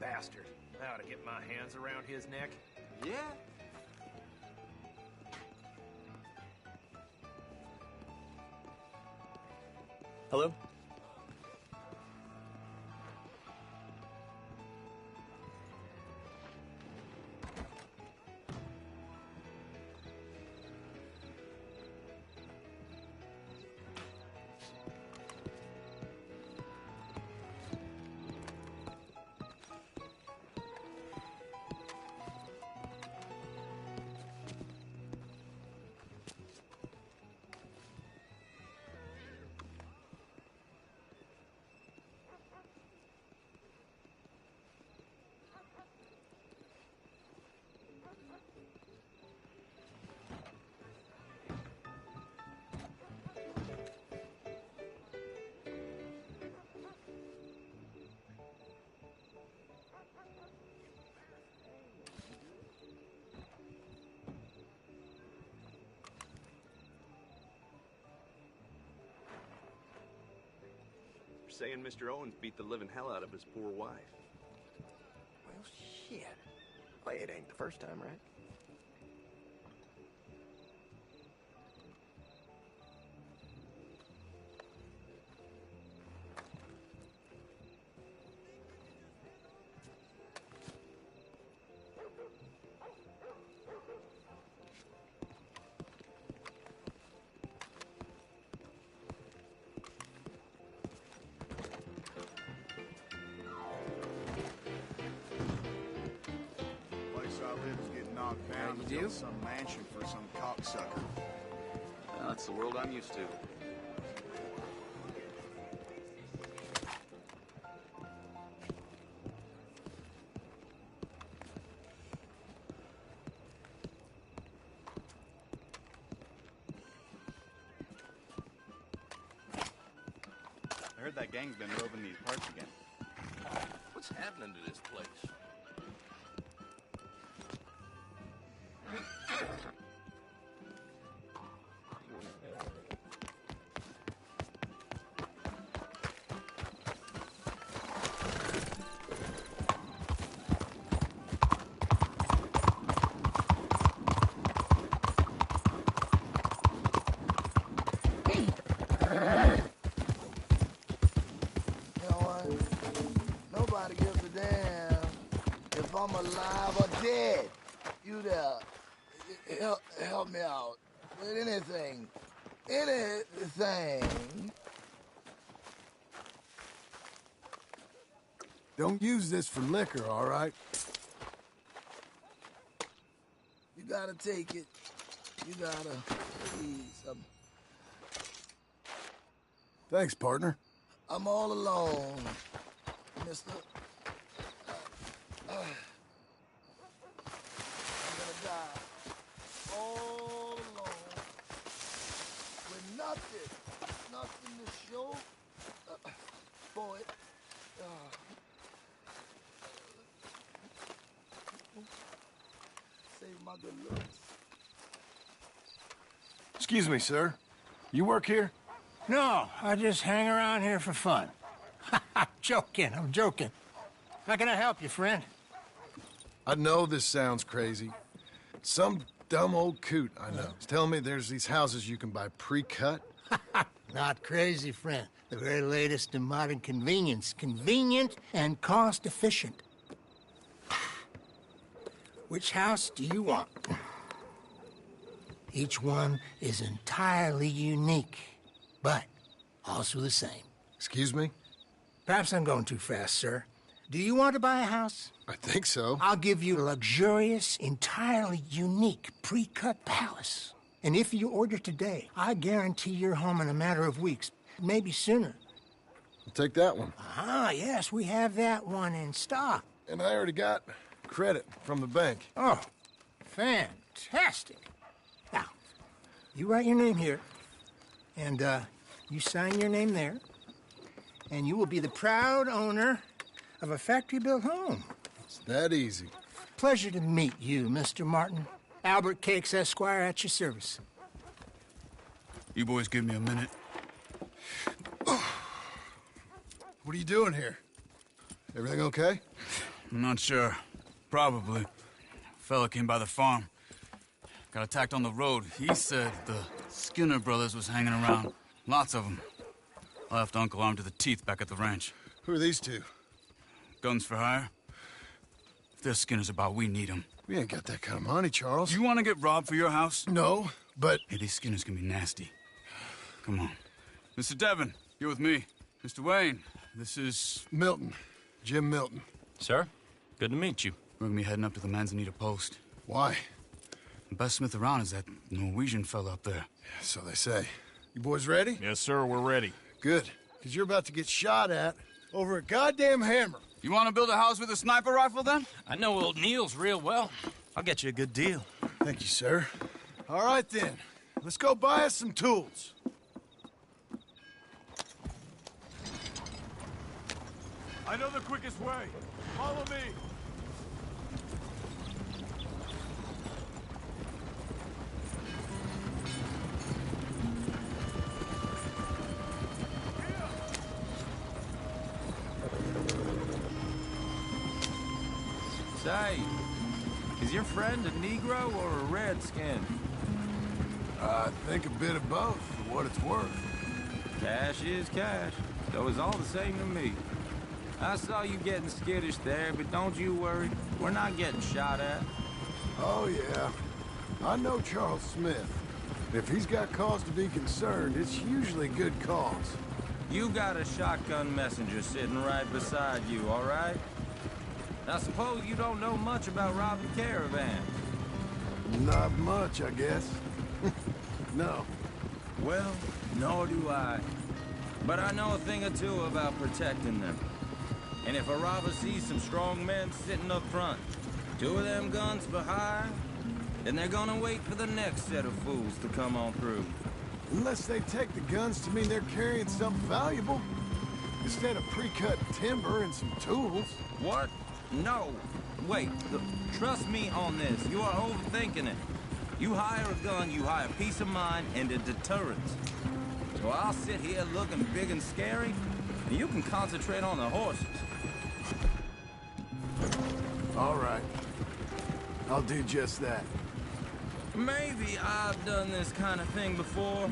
bastard. I ought to get my hands around his neck. Yeah? Hello? Saying Mr. Owens beat the living hell out of his poor wife. Well, shit. Well, it ain't the first time, right? Down to build some mansion for some cocksucker. Well, that's the world I'm used to. I heard that gang's been roving these parts again. What's happening to this place? Nobody gives a damn if I'm alive or dead. You there, help me out with anything. Anything. Don't use this for liquor, all right? You gotta take it. You gotta, please. Thanks, partner. I'm all alone, mister. I'm gonna die. All alone. With nothing to show for it. Save my good looks. Excuse me, sir. You work here? No, I just hang around here for fun. I'm joking. How can I help you, friend? I know this sounds crazy. Some dumb old coot I know is telling me there's these houses you can buy pre-cut. Not crazy, friend. The very latest in modern convenience. Convenient and cost-efficient. Which house do you want? Each one is entirely unique, but also the same. Excuse me? Perhaps I'm going too fast, sir. Do you want to buy a house? I think so. I'll give you a luxurious, entirely unique pre-cut palace. And if you order today, I guarantee you're home in a matter of weeks, maybe sooner. I'll take that one. Ah, yes, we have that one in stock. And I already got credit from the bank. Oh, fantastic. Now, you write your name here, and you sign your name there, and you will be the proud owner of a factory-built home. It's that easy. Pleasure to meet you, Mr. Martin. Albert Cakes, Esquire, at your service. You boys give me a minute. What are you doing here? Everything okay? I'm not sure. Probably. Fella came by the farm. Got attacked on the road. He said the Skinner brothers was hanging around. Lots of them. I left Uncle armed to the teeth back at the ranch. Who are these two? Guns for hire? If there's Skinner's about, we need them. We ain't got that kind of money, Charles. You want to get robbed for your house? No, but... Hey, these Skinners can be nasty. Come on. Mr. Devon, you're with me. Mr. Wayne, this is... Milton. Jim Milton. Sir, good to meet you. We're gonna be heading up to the Manzanita post. Why? The best smith around is that Norwegian fella up there. Yeah, so they say. You boys ready? Yes, sir, we're ready. Good, because you're about to get shot at over a goddamn hammer. You want to build a house with a sniper rifle, then? I know old Niels real well. I'll get you a good deal. Thank you, sir. All right, then. Let's go buy us some tools. I know the quickest way. Follow me. Say, is your friend a Negro or a Redskin? I think a bit of both, for what it's worth. Cash is cash, so it's all the same to me. I saw you getting skittish there, but don't you worry. We're not getting shot at. Oh, yeah. I know Charles Smith. If he's got cause to be concerned, it's usually good cause. You got a shotgun messenger sitting right beside you, all right? I suppose you don't know much about robbing caravans. Not much, I guess. No. Well, nor do I. But I know a thing or two about protecting them. And if a robber sees some strong men sitting up front, 2 of them guns for hire, then they're gonna wait for the next set of fools to come on through. Unless they take the guns to mean they're carrying something valuable. Instead of pre-cut timber and some tools. What? No. Wait, trust me on this. You are overthinking it. You hire a gun, you hire peace of mind and a deterrence. So I'll sit here looking big and scary, and you can concentrate on the horses. All right. I'll do just that. Maybe I've done this kind of thing before,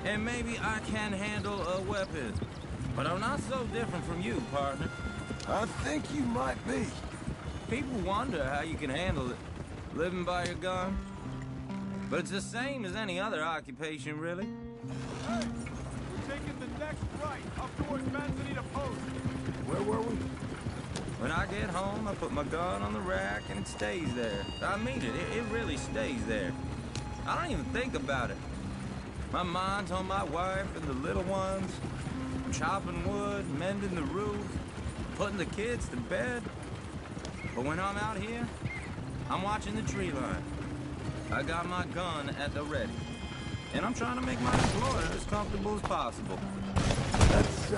and maybe I can handle a weapon. But I'm not so different from you, partner. I think you might be. People wonder how you can handle it, living by your gun. But it's the same as any other occupation, really. Hey, we're taking the next right, up towards Manzanita Post. Where were we? When I get home, I put my gun on the rack and it stays there. I mean it really stays there. I don't even think about it. My mind's on my wife and the little ones. I'm chopping wood, mending the roof, putting the kids to bed. But when I'm out here, I'm watching the tree line. I got my gun at the ready. And I'm trying to make my employer as comfortable as possible. That's,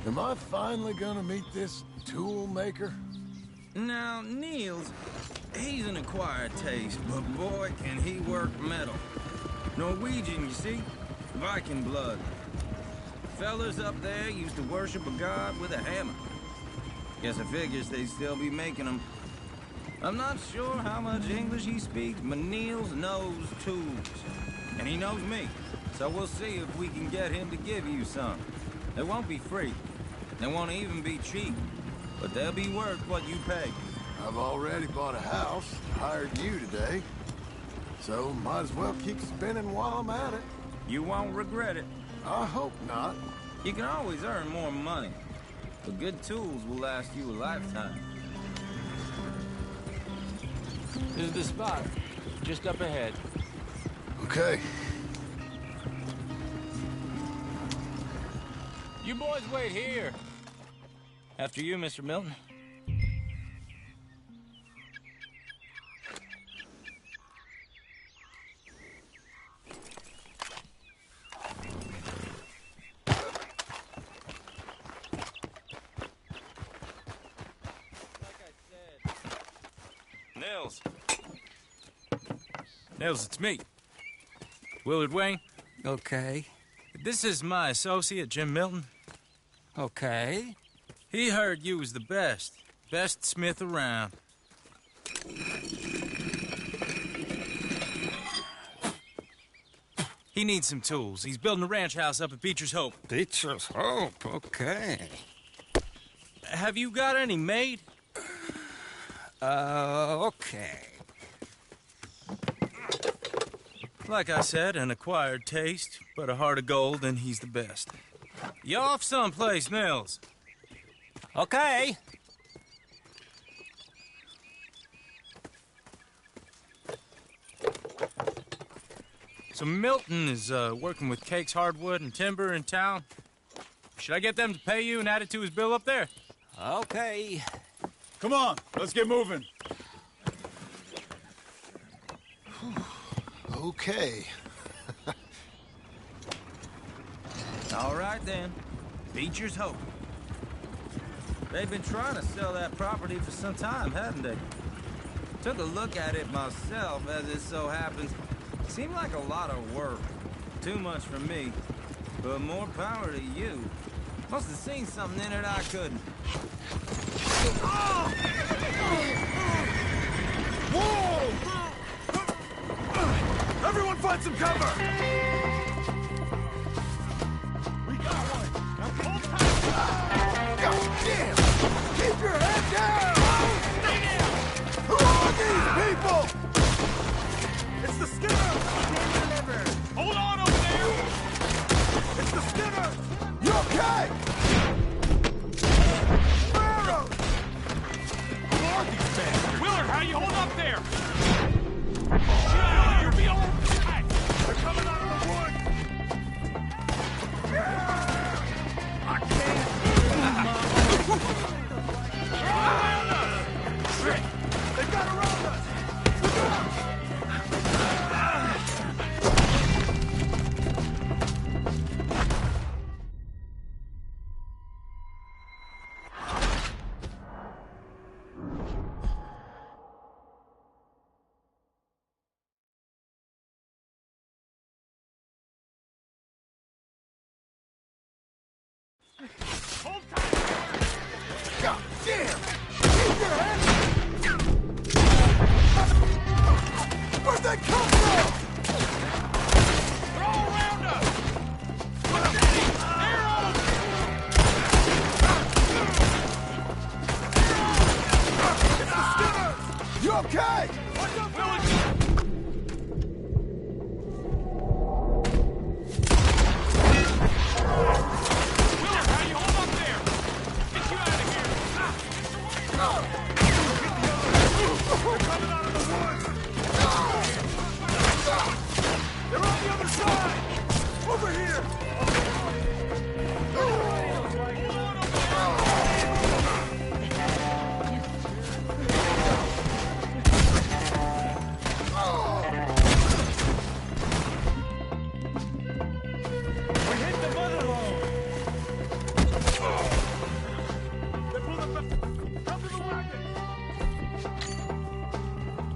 Am I finally gonna meet this tool maker? Now, Niels, he's an acquired taste, but boy, can he work metal. Norwegian, you see? Viking blood. Fellas up there used to worship a god with a hammer. Guess I figures they'd still be making them. I'm not sure how much English he speaks, but Niels knows tools. And he knows me, so we'll see if we can get him to give you some. They won't be free. They won't even be cheap. But they'll be worth what you pay. I've already bought a house, hired you today. So might as well keep spinning while I'm at it. You won't regret it. I hope not. You can always earn more money. But good tools will last you a lifetime. This is the spot. Just up ahead. Okay. You boys wait here. After you, Mr. Milton. Nels, it's me. Willard Wayne. Okay. This is my associate, Jim Milton. Okay. He heard you was the best. Best smith around. He needs some tools. He's building a ranch house up at Beecher's Hope. Beecher's Hope, okay. Have you got any made? Okay. Like I said, an acquired taste, but a heart of gold, and he's the best. You off someplace, Nels? Okay. So Milton is working with Cakes Hardwood and Timber in town. Should I get them to pay you and add it to his bill up there? Okay. Come on, let's get moving. Okay. All right, then. Beecher's Hope. They've been trying to sell that property for some time, haven't they? Took a look at it myself, as it so happens. Seemed like a lot of work. Too much for me. But more power to you. Must have seen something in it I couldn't. Whoa! Everyone find some cover! We got one! Now pull tight! God damn! Keep your head down! Stay down! Who are these people? It's the Skinner! Hold on over there! It's the Skinner! You okay? Arrows! Who are these men? Willard, how you hold up there? You'll be all right! They're coming out of the woods! I can't! They're all around us! Shit! They got around us! Hold tight! God damn! Keep your head! Where'd they come from? They're all around us! Look at it! Arrows! It's the Skinners! You okay? Watch out, Willard! Willard, how you hold up there? Get you out of here! They're coming out of the woods! They're on the other side! Over here! We hit the mother lode! They're pulling back! Come to the wagon!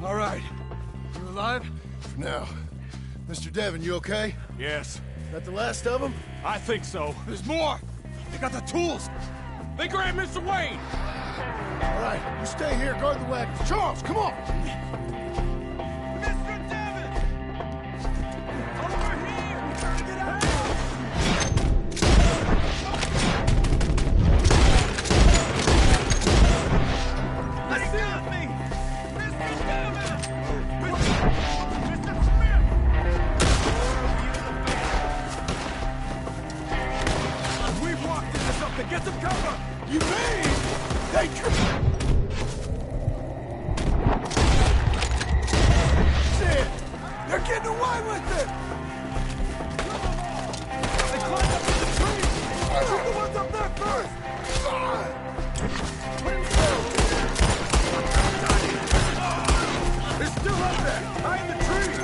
All right. You alive? For now. Mr. Devon, you okay? Yes, That the last of them? I think so. There's more! They got the tools! They grabbed Mr. Wayne! All right, you stay here, guard the wagons. Charles, come on! Mr. Devon! Over here! Get out! Let go of me! Mr. Devon! Mr. Smith! We've walked into something! Get some cover! You mean they Shit! They're getting away with it! They climbed up in the trees! Shoot the ones up there first! They're still up there! Behind the trees!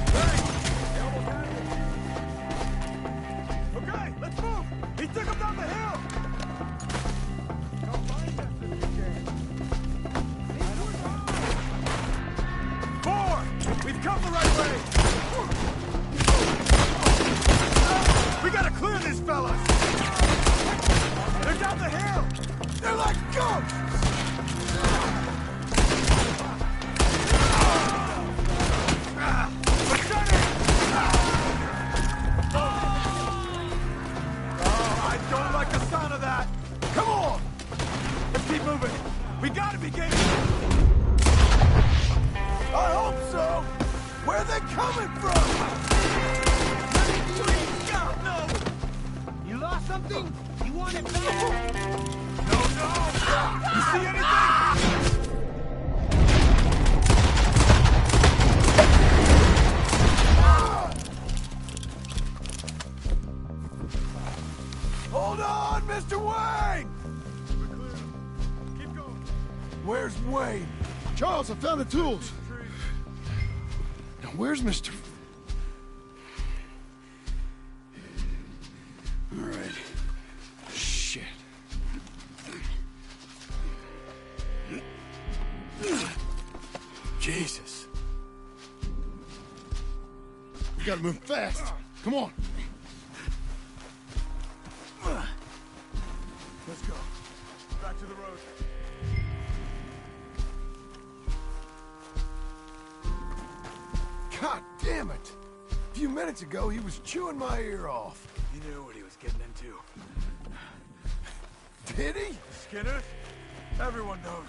Thanks! They almost had it. Okay, let's move! He took them down the hill! Come find us if you can. 4! Hold on, Mr. Wayne! Keep going. Where's Wayne? Charles, I found the tools. Now, where's Mr. All right. Shit. Jesus. We gotta move fast. Come on. Let's go. Back to the road. God damn it! A few minutes ago, he was chewing my ear off. He knew what he was getting into. Did he? Skinner? Everyone knows.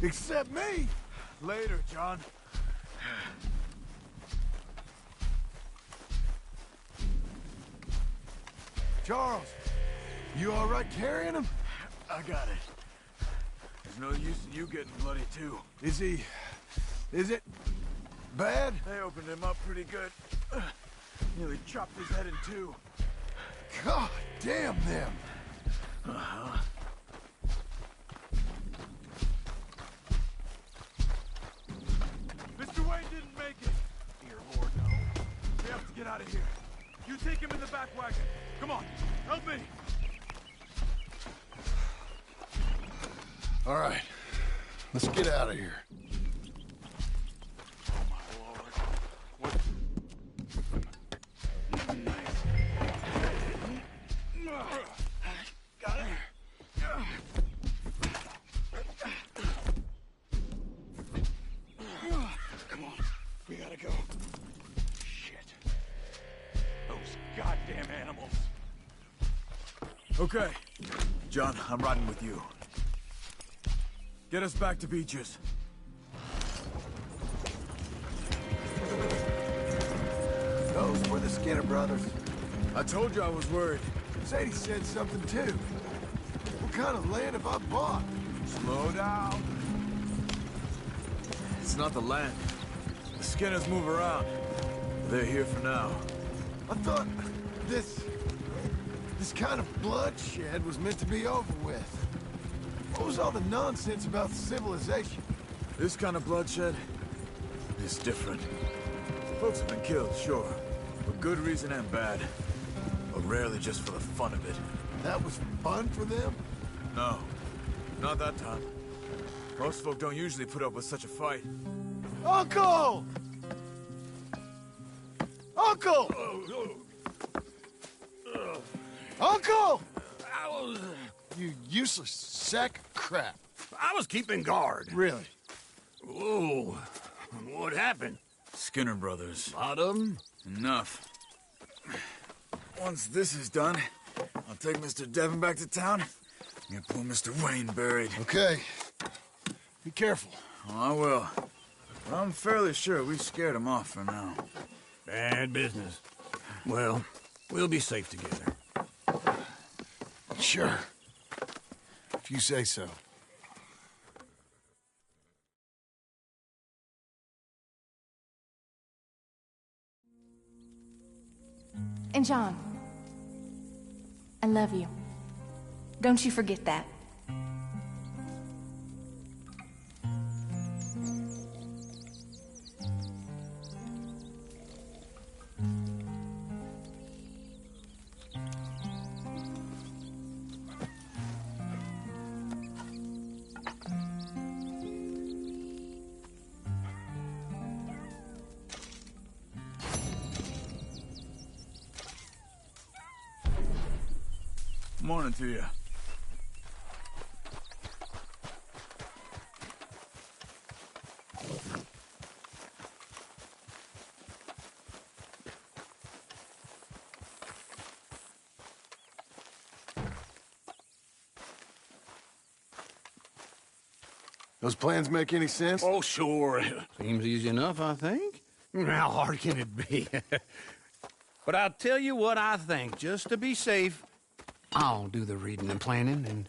Except me. Later, John. Charles, you all right carrying him? I got it. There's no use in you getting bloody, too. Is it bad? They opened him up pretty good. Nearly chopped his head in two. God damn them. Uh-huh. Mr. Wayne didn't make it. Dear Lord, no. We have to get out of here. You take him in the back wagon. Come on, help me. All right, let's get out of here. Oh, my Lord. What? Got it. Come on, we gotta go. Shit. Those goddamn animals. Okay. John, I'm riding with you. Get us back to Beaches. Those were the Skinner brothers. I told you I was worried. Sadie said something too. What kind of land have I bought? Slow down. It's not the land. The Skinners move around. They're here for now. I thought this kind of bloodshed was meant to be over with. What was all the nonsense about civilization? This kind of bloodshed is different. Folks have been killed, sure. For good reason and bad. But rarely just for the fun of it. That was fun for them? No. Not that time. Most folk don't usually put up with such a fight. Uncle! Uncle! Uncle! You useless sack of crap. I was keeping guard. Really? Whoa. What happened? Skinner brothers. A lot of them? Enough. Once this is done, I'll take Mr. Devon back to town and get poor Mr. Wayne buried. Okay. Be careful. Oh, I will. But I'm fairly sure we scared him off for now. Bad business. Well, we'll be safe together. Sure. If you say so. And John, I love you. Don't you forget that. Morning to you. Those plans make any sense? Oh, sure. Seems easy enough, I think. How hard can it be? But I'll tell you what I think, just to be safe. I'll do the reading and planning, and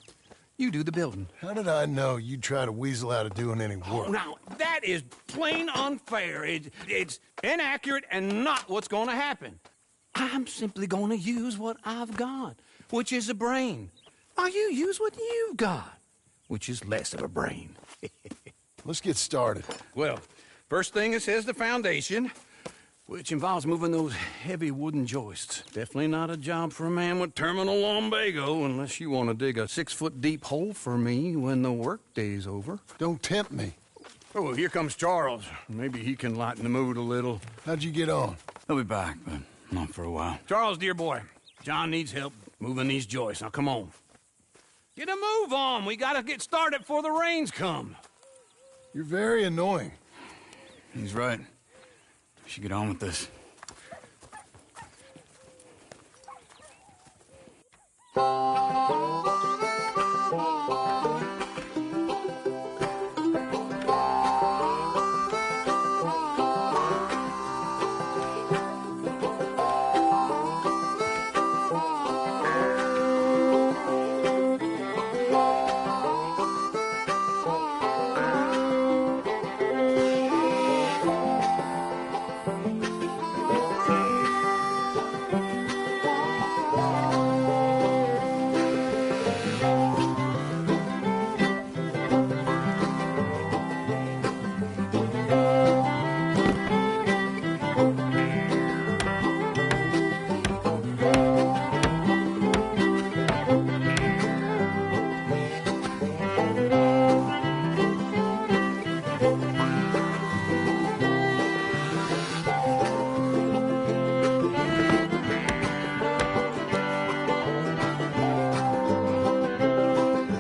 you do the building. How did I know you'd try to weasel out of doing any work? Oh, now, that is plain unfair. It's inaccurate and not what's going to happen. I'm simply gonna use what I've got, which is a brain. While you use what you've got, which is less of a brain. Let's get started. Well, first thing it says the foundation, which involves moving those heavy wooden joists. Definitely not a job for a man with terminal lumbago unless you want to dig a 6-foot deep hole for me when the workday's over. Don't tempt me. Oh, here comes Charles. Maybe he can lighten the mood a little. How'd you get on? He'll be back, but not for a while. Charles, dear boy, John needs help moving these joists. Now, come on. Get a move on. We gotta get started before the rains come. You're very annoying. He's right. We should get on with this.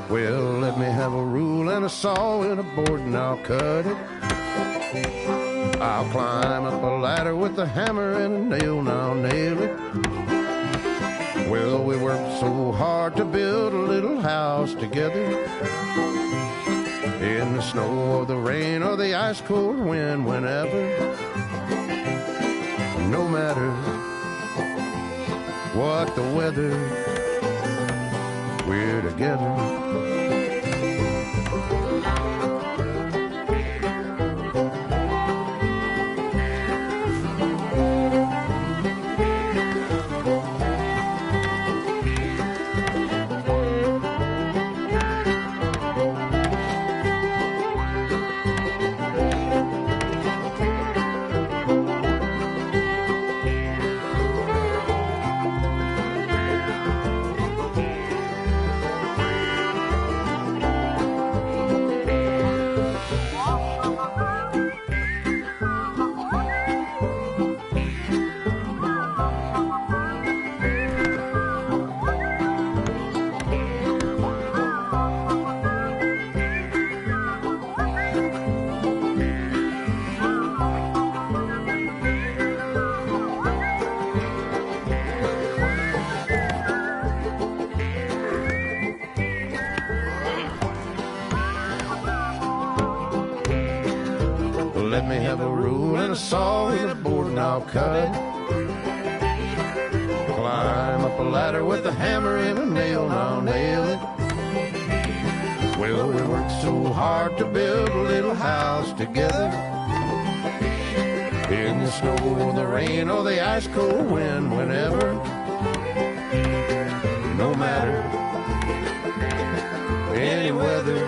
Well, let me have a rule and a saw and a board and I'll cut it. I'll climb up a ladder with a hammer and a nail and I'll nail it. Well, we worked so hard to build a little house together. In the snow or the rain or the ice cold wind, whenever. No matter what the weather, we're together. Let me have a rule and a saw and a board and I'll cut it. Climb up a ladder with a hammer and a nail and I'll nail it. Well, we worked so hard to build a little house together. In the snow or the rain or the ice cold wind, whenever. No matter any weather,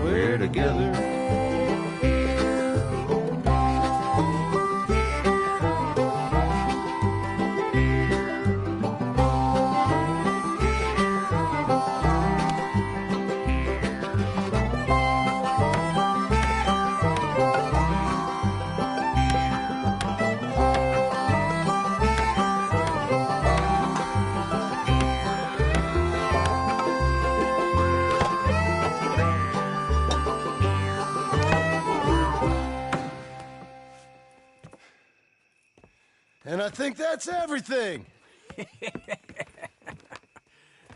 we're together. And I think that's everything.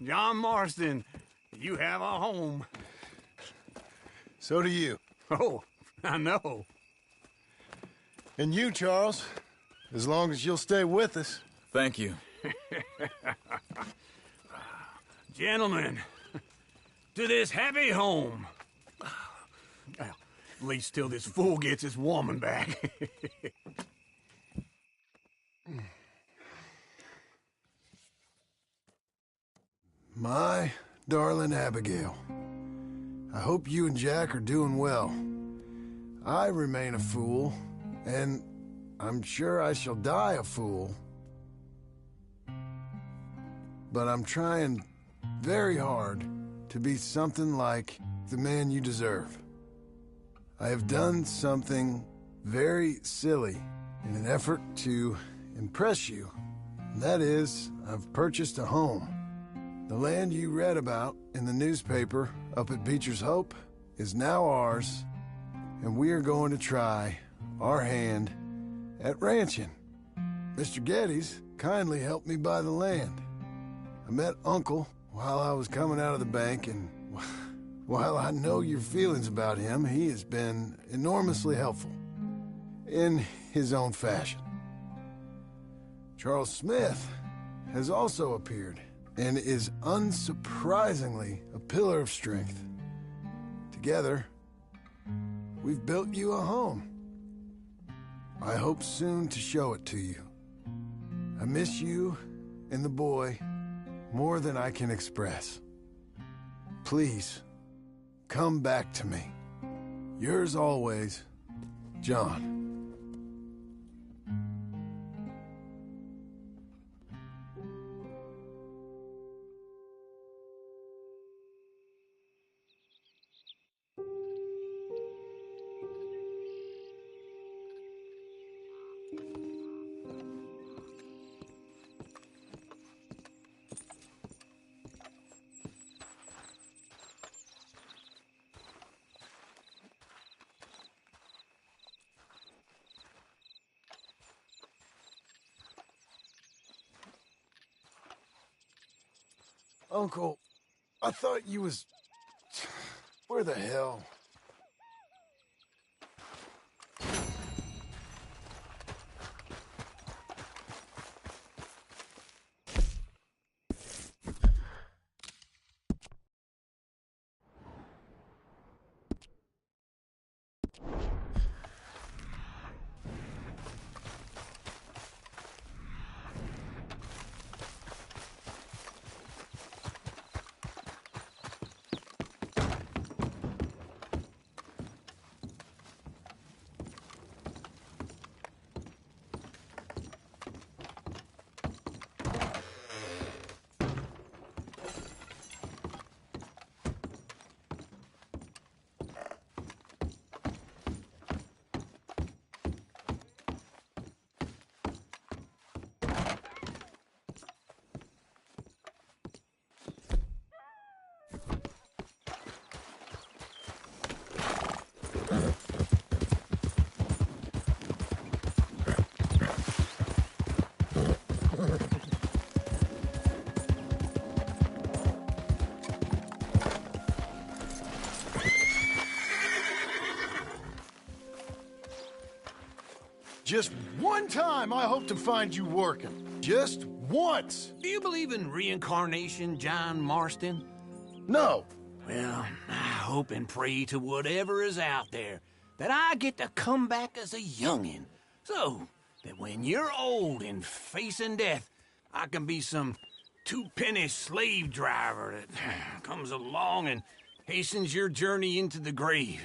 John Marston, you have a home. So do you. Oh, I know. And you, Charles, as long as you'll stay with us. Thank you. Gentlemen, to this happy home. Well, at least till this fool gets his woman back. My darling Abigail, I hope you and Jack are doing well. I remain a fool, and I'm sure I shall die a fool. But I'm trying very hard to be something like the man you deserve. I have done something very silly in an effort to impress you. And that is, I've purchased a home. The land you read about in the newspaper up at Beecher's Hope is now ours, and we are going to try our hand at ranching. Mr. Geddes kindly helped me buy the land. I met Uncle while I was coming out of the bank, and while I know your feelings about him, he has been enormously helpful in his own fashion. Charles Smith has also appeared and is unsurprisingly a pillar of strength. Together, we've built you a home. I hope soon to show it to you. I miss you and the boy more than I can express. Please, come back to me. Yours always, John. Uncle, I thought you was... Where the hell? Just one time I hope to find you working. Just once. Do you believe in reincarnation, John Marston? No. Well, I hope and pray to whatever is out there that I get to come back as a youngin', so that when you're old and facing death, I can be some two-penny slave driver that comes along and hastens your journey into the grave.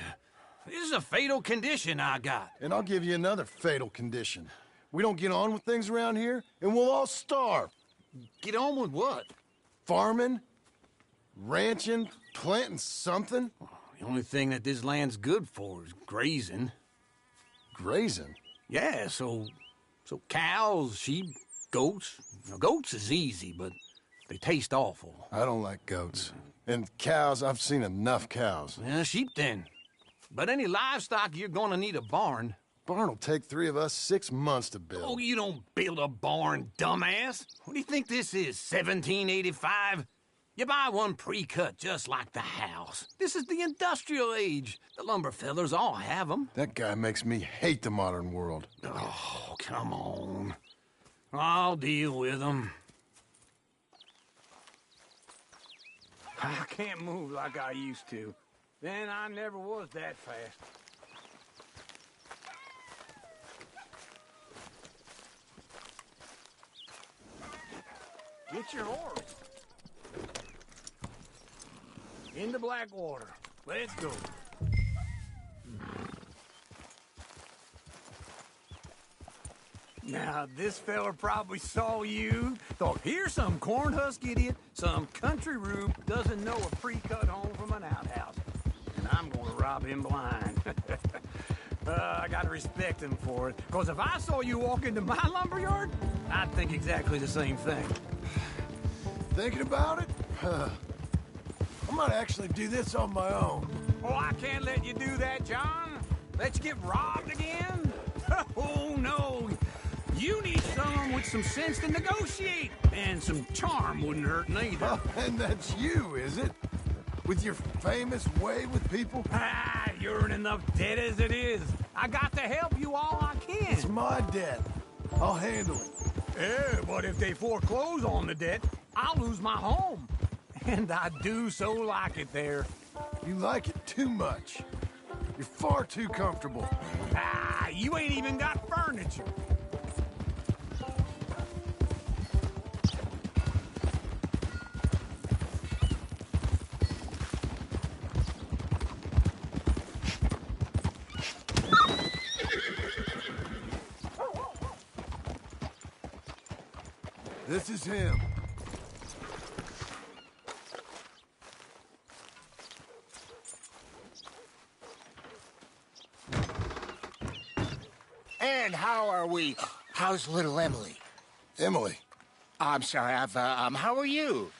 This is a fatal condition I got. And I'll give you another fatal condition. We don't get on with things around here, and we'll all starve. Get on with what? Farming, ranching, planting something. The only thing that this land's good for is grazing. Grazing? Yeah, so cows, sheep, goats. Now, goats is easy, but they taste awful. I don't like goats. And cows, I've seen enough cows. Yeah, sheep then. But any livestock, you're gonna need a barn. Barn will take 3 of us 6 months to build. Oh, you don't build a barn, dumbass. What do you think this is, 1785? You buy one pre-cut just like the house. This is the industrial age. The lumber fellers all have them. That guy makes me hate the modern world. Oh, come on. I'll deal with them. I can't move like I used to. Then I never was that fast. Get your horse. into Blackwater. Let's go. Now, this fella probably saw you, thought, here's some cornhusk idiot, some country rube doesn't know a pre-cut home from an outhouse. And I'm gonna rob him blind. I gotta respect him for it, because if I saw you walk into my lumberyard, I'd think exactly the same thing. Thinking about it? I might actually do this on my own. Oh, I can't let you do that, John. Let you get robbed again? Oh, no. You need someone with some sense to negotiate, and some charm wouldn't hurt neither. Oh, and that's you, is it? With your famous way with people? Ah, you're in enough debt as it is. I got to help you all I can. It's my debt. I'll handle it. Yeah, but if they foreclose on the debt, I'll lose my home. And I do so like it there. You like it too much. You're far too comfortable. Ah, you ain't even got furniture. This is him. And how are we? How's little Emily? Emily? I'm sorry, how are you?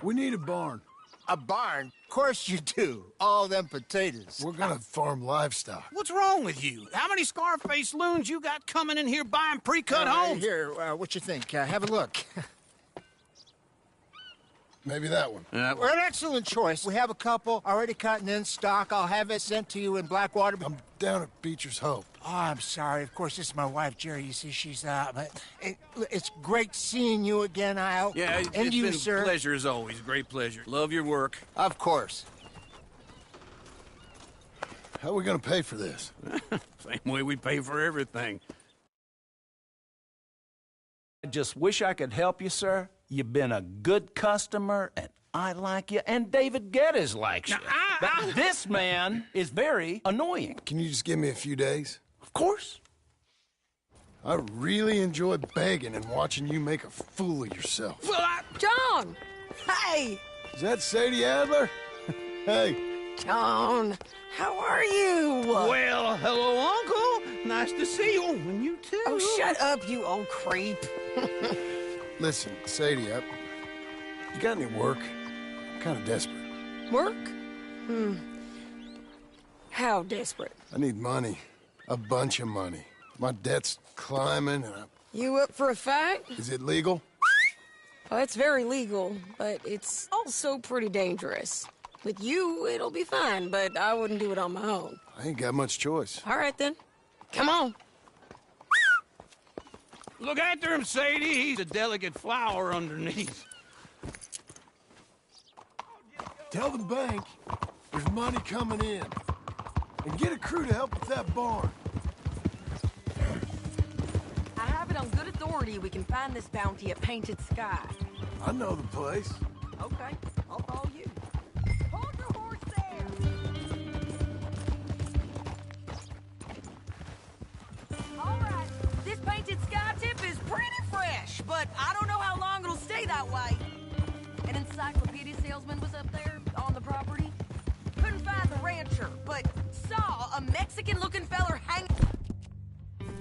We need a barn. A barn? Of course you do. All them potatoes. We're gonna farm livestock. What's wrong with you? How many Scarface loons you got coming in here buying pre-cut homes? Here, what you think? Have a look. Maybe that one. We're an excellent choice. We have a couple already cut and in stock. I'll have it sent to you in Blackwater. I'm down at Beecher's Hope. Oh, I'm sorry. Of course, this is my wife, Jerry. You see, she's it's great seeing you again, Al. Yeah, and it's you, been sir. a pleasure as always. Great pleasure. Love your work. Of course. How are we gonna pay for this? Same way we pay for everything. I just wish I could help you, sir. You've been a good customer, and I like you, and David Geddes likes you. But this man is very annoying. Can you just give me a few days? Of course. I really enjoy begging and watching you make a fool of yourself. Well, John! Hey! Is that Sadie Adler? Hey. John, how are you? Well, hello, Uncle. Nice to see you. And you too. Oh, shut up, you old creep. Listen, Sadie, you got any work? I'm kind of desperate. Work? How desperate? I need money. A bunch of money. My debt's climbing and You up for a fight? Is it legal? Well, it's very legal, but it's also pretty dangerous. With you, it'll be fine, but I wouldn't do it on my own. I ain't got much choice. All right, then. Come on. Look after him, Sadie. He's a delicate flower underneath. Tell the bank there's money coming in. And get a crew to help with that barn. I have it on good authority we can find this bounty at Painted Sky. I know the place. Okay, I'll follow you. Hold your horse there! All right, this Painted Sky tip is pretty fresh, but I don't know how long it'll stay that way. An encyclopedia salesman was up there on the property. Couldn't find the rancher, but saw a Mexican-looking feller hanging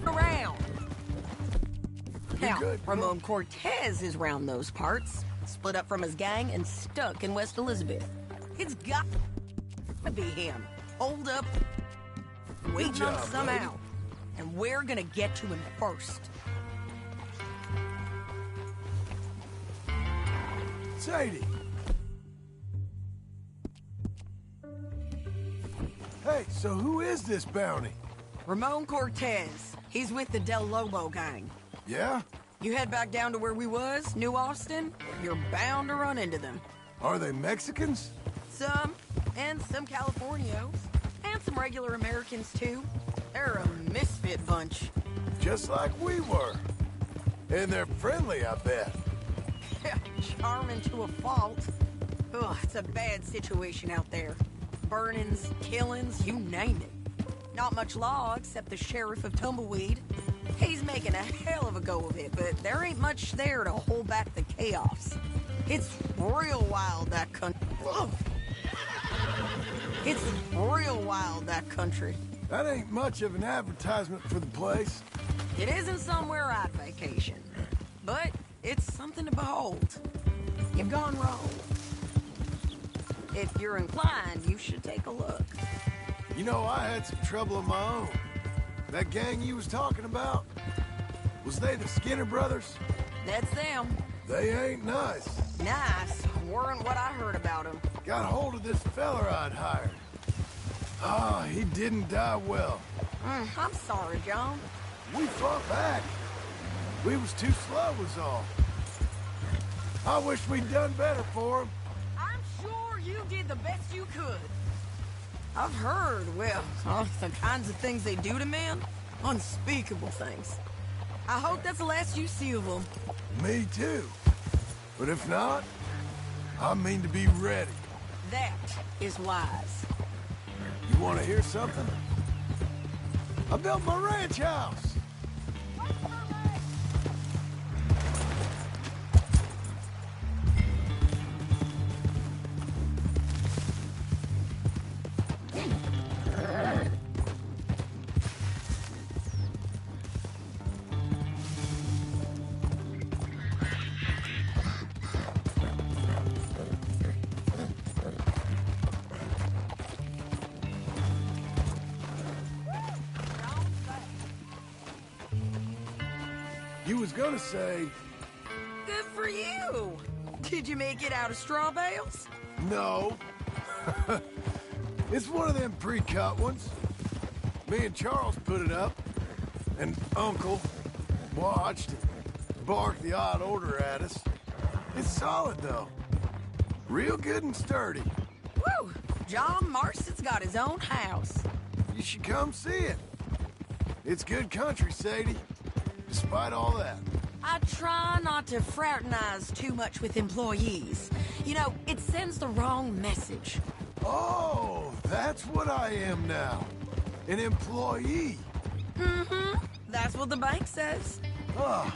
around. Now, Ramon Cortez is round those parts, split up from his gang and stuck in West Elizabeth. It's got to be him. Hold up, waiting on somehow. And we're gonna get to him first. Sadie! Hey, so who is this bounty? Ramon Cortez. He's with the Del Lobo gang. Yeah? You head back down to where we was, New Austin, you're bound to run into them. Are they Mexicans? Some, and some Californios, and some regular Americans, too. They're a misfit bunch. Just like we were. And they're friendly, I bet. Charming to a fault. Ugh, it's a bad situation out there. Burnings, killings, you name it. Not much law except the sheriff of Tumbleweed. He's making a hell of a go of it, but there ain't much there to hold back the chaos. It's real wild, that country. It's real wild, that country. That ain't much of an advertisement for the place. It isn't somewhere I'd vacation, but it's something to behold. You've gone wrong. If you're inclined, you should take a look. You know, I had some trouble of my own. That gang you was talking about, was they the Skinner brothers? That's them. They ain't nice. Nice weren't what I heard about them. Got hold of this feller I'd hired. Ah, he didn't die well. I'm sorry, John. We fought back. We was too slow was all. I wish we'd done better for him. I'm sure you did the best you could. I've heard, well, the kinds of things they do to men. Unspeakable things. I hope that's the last you see of them. Me too. But if not, I mean to be ready. That is wise. You want to hear something? I built my ranch house. You was gonna say... Good for you! Did you make it out of straw bales? No. It's one of them pre-cut ones. Me and Charles put it up, and Uncle watched, barked the odd order at us. It's solid, though. Real good and sturdy. Woo! John Marston's got his own house. You should come see it. It's good country, Sadie. Despite all that. I try not to fraternize too much with employees. You know, it sends the wrong message. Oh, that's what I am now. An employee. Mm-hmm. That's what the bank says. Ah,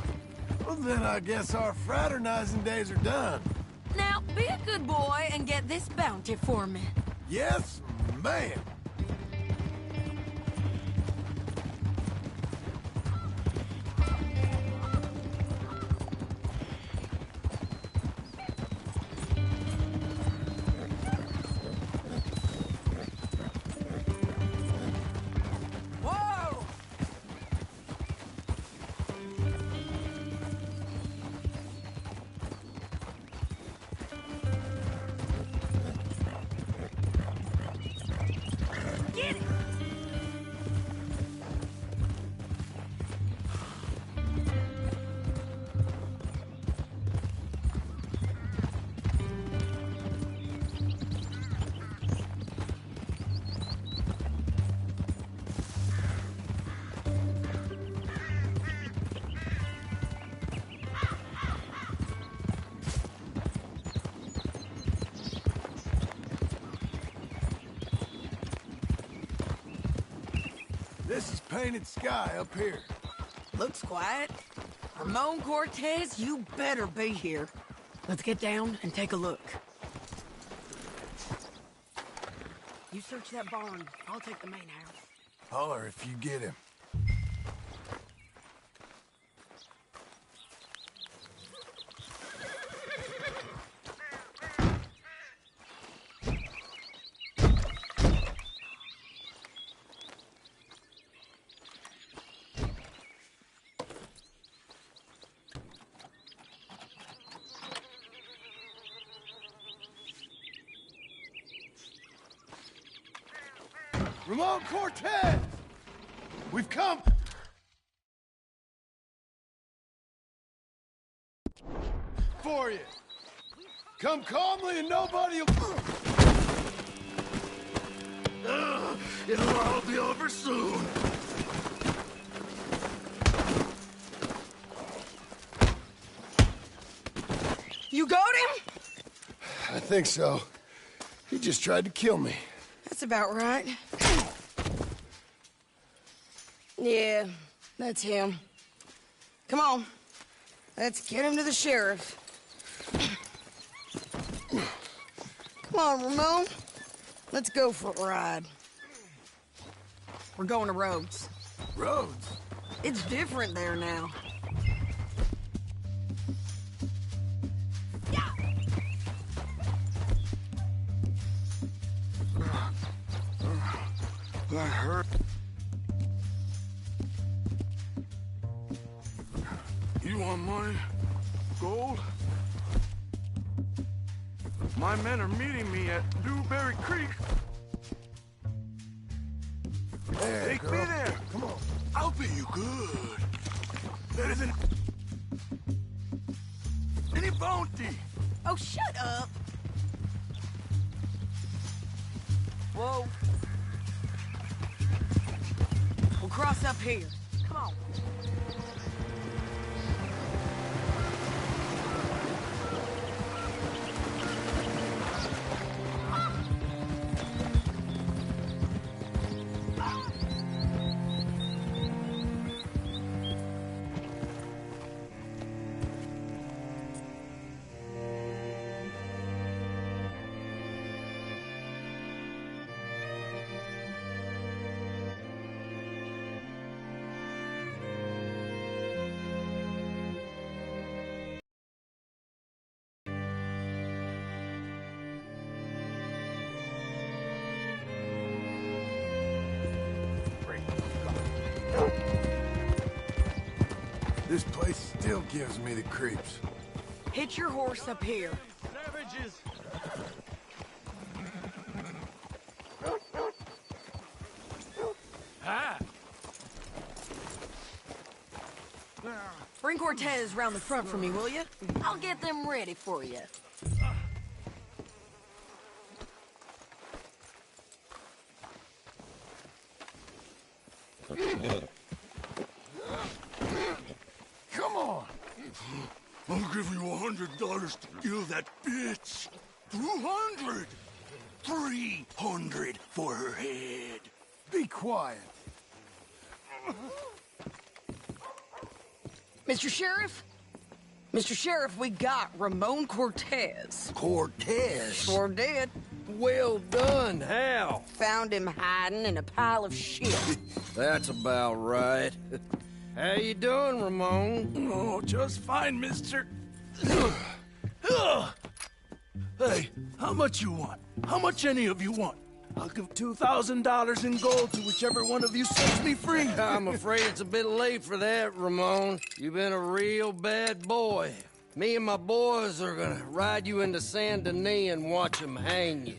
well then I guess our fraternizing days are done. Now, be a good boy and get this bounty for me. Yes, ma'am. This is Painted Sky up here. Looks quiet. Ramon Cortez, you better be here. Let's get down and take a look. You search that barn. I'll take the main house. Holler if you get him. Ramon Cortez! We've come for you. Come calmly and nobody will... It'll all be over soon. You got him? I think so. He just tried to kill me. That's about right. Yeah, that's him. Come on. Let's get him to the sheriff. Come on, Ramon. Let's go for a ride. We're going to Rhodes. Rhodes? It's different there now. That hurt. You want money? Gold? My men are meeting me at Newberry Creek. There, Take girl. me there. Come on. I'll pay you good. Better than any bounty. Oh, shut up. Whoa. We'll cross up here. Come on. This place still gives me the creeps. Hitch your horse up here. Savages. Ah. Bring Cortez round the front for me, will you? I'll get them ready for you. Come on. I'll give you $100 to kill that bitch. 200. 300 for her head. Be quiet. Mr. Sheriff? Mr. Sheriff, we got Ramon Cortez. Cortez? Sure did. Well done, Hal. Found him hiding in a pile of shit. That's about right. How you doing, Ramon? Oh, just fine, mister. Hey, how much you want? How much any of you want? I'll give $2,000 in gold to whichever one of you sets me free. I'm afraid it's a bit late for that, Ramon. You've been a real bad boy. Me and my boys are gonna ride you into Saint Denis and watch them hang you.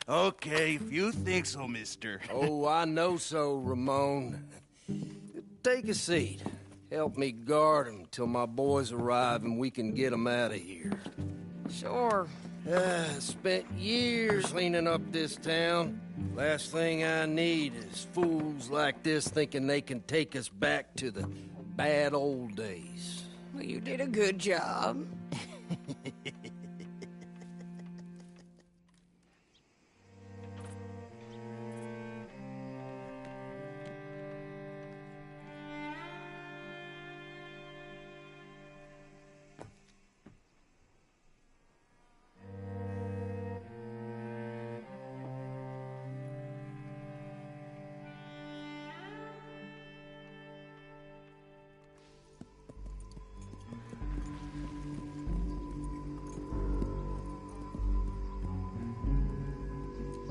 Okay, if you think so, mister. Oh, I know so, Ramon. Take a seat. Help me guard them till my boys arrive and we can get them out of here. Sure. Spent years cleaning up this town. Last thing I need is fools like this thinking they can take us back to the bad old days. Well, you did a good job.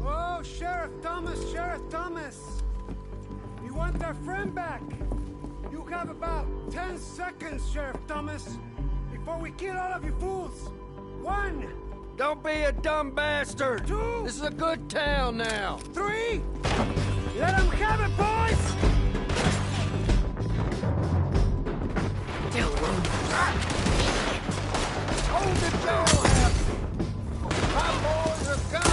Oh, Sheriff Thomas! We want our friend back! You have about 10 seconds, Sheriff Thomas, before we kill all of you fools! 1! Don't be a dumb bastard! 2! This is a good town now! 3! Let them have it, boys! Hold the door, Happy! My boys are coming!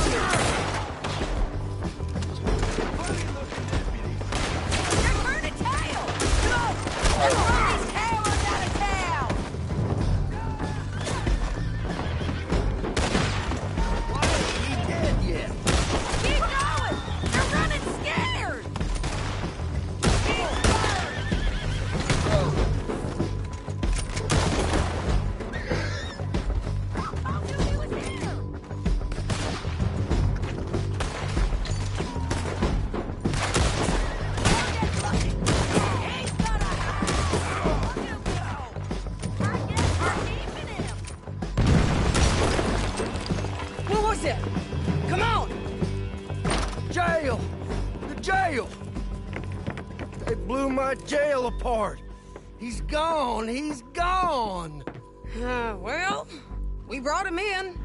They blew my jail apart. He's gone. He's gone. Well, we brought him in.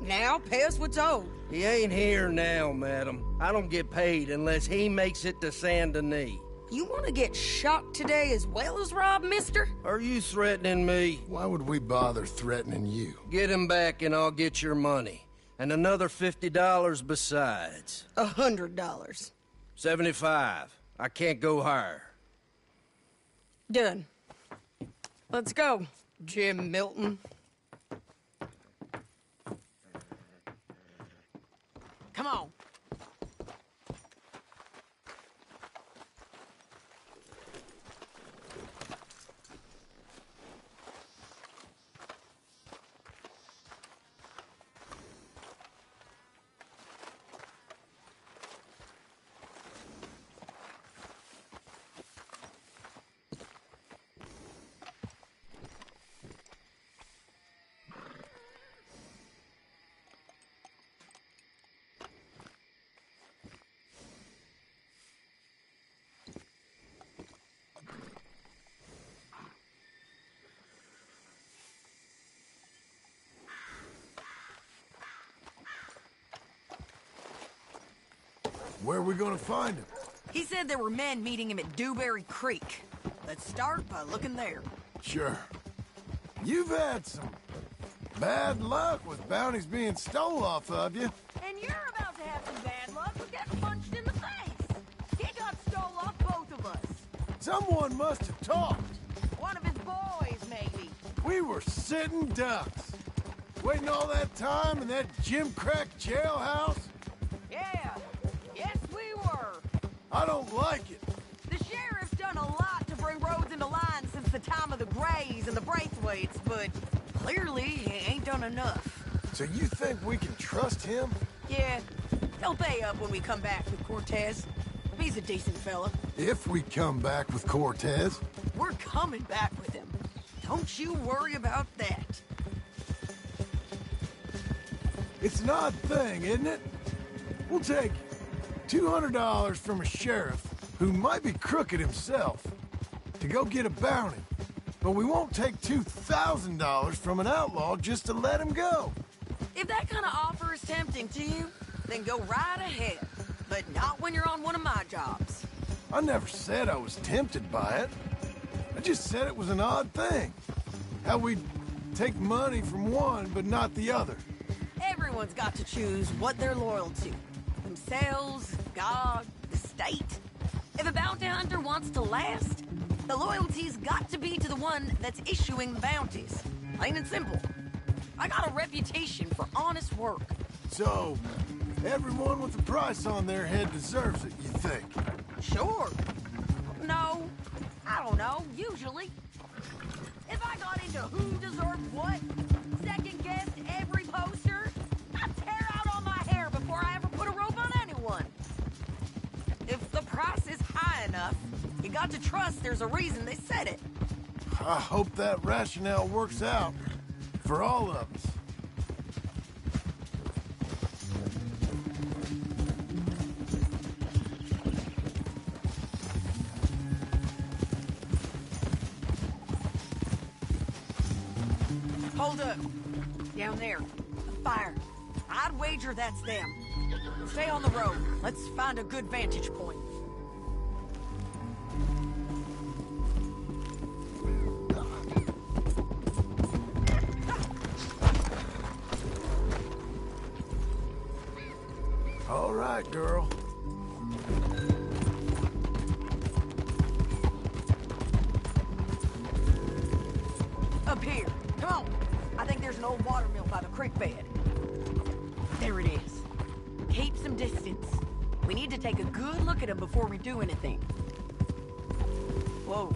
Now pay us what's owed. He ain't here now, madam. I don't get paid unless he makes it to Saint Denis. You want to get shot today as well as robbed, mister? Are you threatening me? Why would we bother threatening you? Get him back and I'll get your money. And another $50 besides. $100. 75. I can't go higher. Done. Let's go, Jim Milton. Come on. Where are we gonna find him? He said there were men meeting him at Dewberry Creek. Let's start by looking there. Sure. You've had some bad luck with bounties being stole off of you. And you're about to have some bad luck with getting punched in the face. He got stole off both of us. Someone must have talked. One of his boys, maybe. We were sitting ducks. Waiting all that time in that gimcrack jailhouse. Yeah. Yes, we were. I don't like it. The sheriff's done a lot to bring roads into line since the time of the Grays and the Braithwaites, but clearly he ain't done enough. So you think we can trust him? Yeah. He'll pay up when we come back with Cortez. He's a decent fella. If we come back with Cortez. We're coming back with him. Don't you worry about that. It's an odd thing, isn't it? We'll take $200 from a sheriff who might be crooked himself to go get a bounty, but we won't take $2,000 from an outlaw just to let him go. If that kind of offer is tempting to you, then go right ahead, but not when you're on one of my jobs. I never said I was tempted by it. I just said it was an odd thing. How we'd take money from one but not the other. Everyone's got to choose what they're loyal to. Themselves, God, the state. If a bounty hunter wants to last, the loyalty's got to be to the one that's issuing the bounties. Plain and simple. I got a reputation for honest work. So, everyone with a price on their head deserves it, you think? Sure. No, I don't know, usually. If I got into who deserved what, second-guessed every poster, I'd tear out all my hair before I ever put a rope on anyone. If the price is high enough, you got to trust there's a reason they said it. I hope that rationale works out for all of us. Hold up. Down there. A fire. I'd wager that's them. Stay on the road. Let's find a good vantage point. All right, girl. Up here. Come on. I think there's an old water mill by the creek bed. There it is. Keep some distance. We need to take a good look at him before we do anything. Whoa.